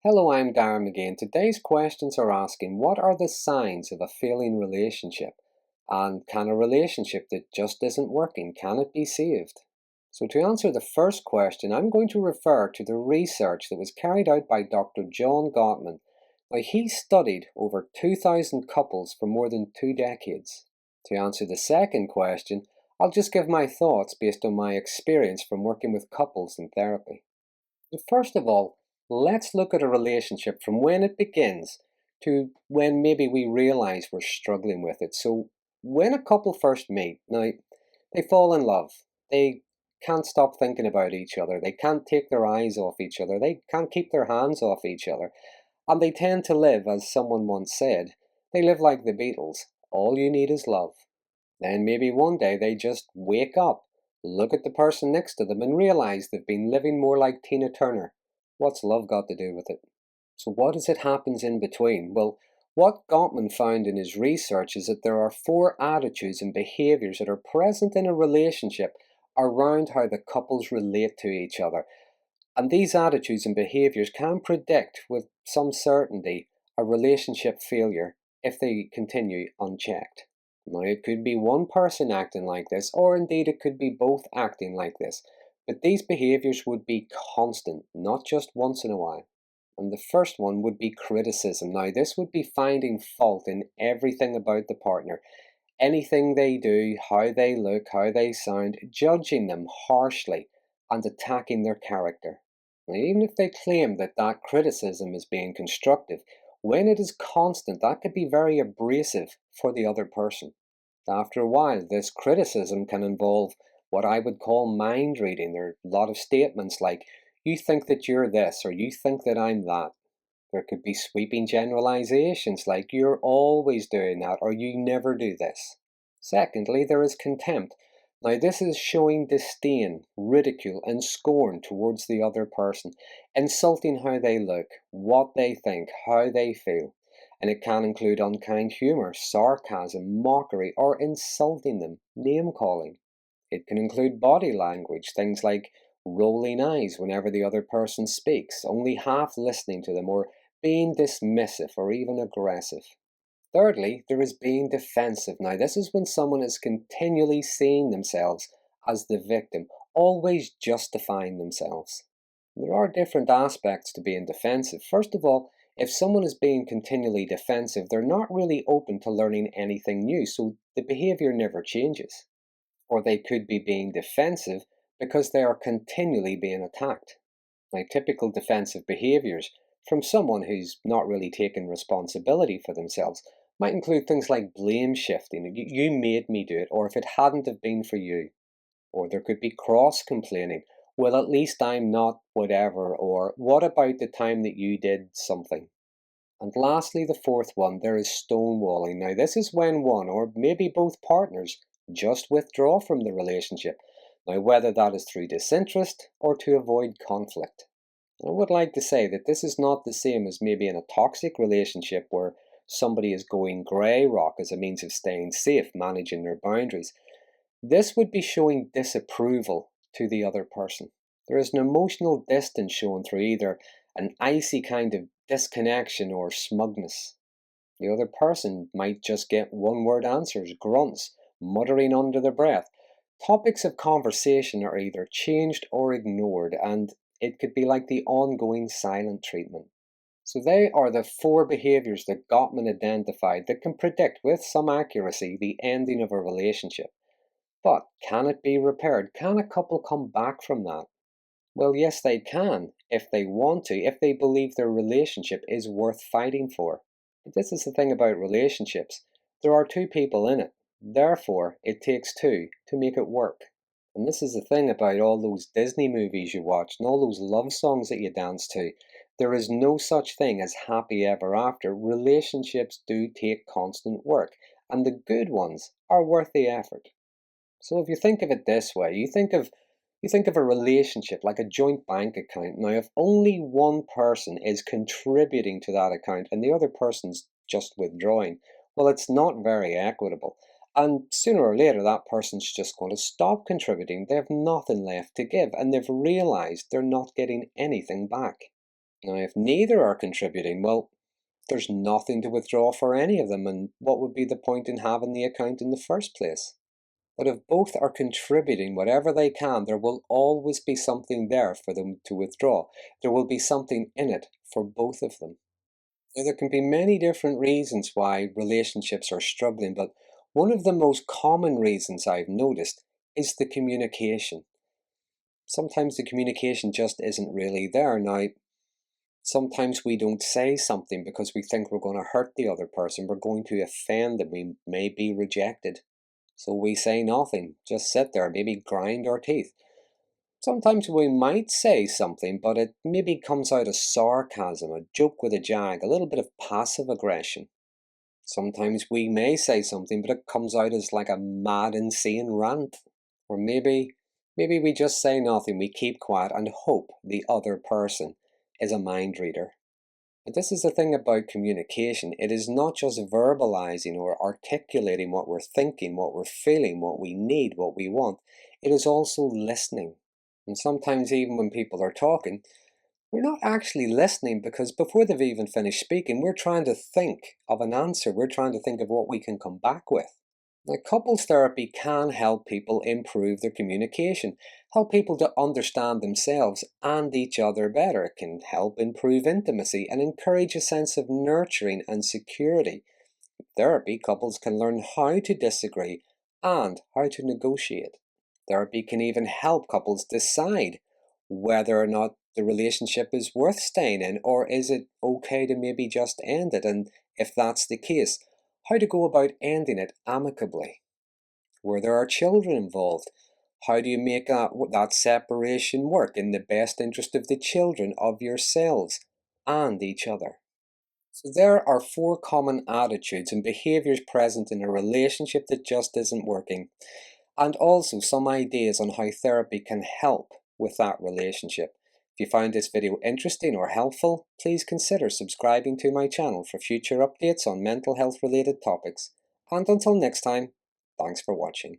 Hello, I'm Darren Magee, and today's questions are asking what are the signs of a failing relationship? And can a relationship that just isn't working, can it be saved? So to answer the first question, I'm going to refer to the research that was carried out by Dr. John Gottman. Now, he studied over 2,000 couples for more than 2 decades. To answer the second question, I'll just give my thoughts based on my experience from working with couples in therapy. First of all, let's look at a relationship from when it begins to when maybe we realize we're struggling with it. So, when a couple first meet, now they fall in love. They can't stop thinking about each other. They can't take their eyes off each other. They can't keep their hands off each other. And they tend to live, as someone once said, they live like the Beatles. All you need is love. Then maybe one day they just wake up, look at the person next to them, and realize they've been living more like Tina Turner. What's love got to do with it? So, what is it happens in between? Well, what Gottman found in his research is that there are four attitudes and behaviours that are present in a relationship around how the couples relate to each other. And these attitudes and behaviours can predict with some certainty a relationship failure if they continue unchecked. Now, it could be one person acting like this, or indeed it could be both acting like this, but these behaviours would be constant, not just once in a while. And the first one would be criticism. Now, this would be finding fault in everything about the partner, anything they do, how they look, how they sound, judging them harshly and attacking their character. Now, even if they claim that that criticism is being constructive, when it is constant, that could be very abrasive for the other person. After a while, this criticism can involve what I would call mind reading. There are a lot of statements like, you think that you're this, or you think that I'm that. There could be sweeping generalizations like, you're always doing that, or you never do this. Secondly, there is contempt. Now, this is showing disdain, ridicule, and scorn towards the other person, insulting how they look, what they think, how they feel. And it can include unkind humor, sarcasm, mockery, or insulting them, name calling. It can include body language, things like rolling eyes whenever the other person speaks, only half listening to them, or being dismissive or even aggressive. Thirdly, there is being defensive. Now, this is when someone is continually seeing themselves as the victim, always justifying themselves. There are different aspects to being defensive. First of all, if someone is being continually defensive, they're not really open to learning anything new, so the behavior never changes. Or they could be being defensive because they are continually being attacked. Now, typical defensive behaviors from someone who's not really taking responsibility for themselves might include things like blame shifting. You made me do it, or if it hadn't have been for you. Or there could be cross complaining. Well, at least I'm not whatever, or what about the time that you did something? And lastly, the fourth one, there is stonewalling. Now, this is when one or maybe both partners just withdraw from the relationship. Now, whether that is through disinterest or to avoid conflict. I would like to say that this is not the same as maybe in a toxic relationship where somebody is going grey rock as a means of staying safe, managing their boundaries. This would be showing disapproval to the other person. There is an emotional distance shown through either an icy kind of disconnection or smugness. The other person might just get one word answers, grunts, muttering under their breath. Topics of conversation are either changed or ignored, and it could be like the ongoing silent treatment. So they are the four behaviours that Gottman identified that can predict with some accuracy the ending of a relationship. But can it be repaired? Can a couple come back from that? Well, yes, they can, if they want to, if they believe their relationship is worth fighting for. But this is the thing about relationships. There are two people in it. Therefore, it takes two to make it work. And this is the thing about all those Disney movies you watch and all those love songs that you dance to. There is no such thing as happy ever after. Relationships do take constant work, and the good ones are worth the effort. So if you think of it this way, you think of a relationship like a joint bank account. Now, if only one person is contributing to that account and the other person's just withdrawing, well, it's not very equitable. And sooner or later, that person's just going to stop contributing. They have nothing left to give, and they've realized they're not getting anything back. Now, if neither are contributing, well, there's nothing to withdraw for any of them, and what would be the point in having the account in the first place? But if both are contributing whatever they can, there will always be something there for them to withdraw. There will be something in it for both of them. Now, there can be many different reasons why relationships are struggling, but one of the most common reasons I've noticed is the communication. Sometimes the communication just isn't really there. Now, sometimes we don't say something because we think we're going to hurt the other person, we're going to offend them, we may be rejected. So we say nothing, just sit there, maybe grind our teeth. Sometimes we might say something, but it maybe comes out as sarcasm, a joke with a jag, a little bit of passive aggression. Sometimes we may say something, but it comes out as like a mad, insane rant. Or maybe we just say nothing, we keep quiet and hope the other person is a mind reader. But this is the thing about communication. It is not just verbalizing or articulating what we're thinking, what we're feeling, what we need, what we want. It is also listening. And sometimes even when people are talking, we're not actually listening because before they've even finished speaking, we're trying to think of an answer. We're trying to think of what we can come back with. Now, couples therapy can help people improve their communication, help people to understand themselves and each other better. It can help improve intimacy and encourage a sense of nurturing and security. In therapy, couples can learn how to disagree and how to negotiate. Therapy can even help couples decide whether or not the relationship is worth staying in, or is it okay to maybe just end it, and if that's the case, how to go about ending it amicably. Where there are children involved, how do you make that separation work in the best interest of the children, of yourselves, and each other? So there are four common attitudes and behaviours present in a relationship that just isn't working, and also some ideas on how therapy can help with that relationship. If you found this video interesting or helpful, please consider subscribing to my channel for future updates on mental health related topics. And until next time, thanks for watching.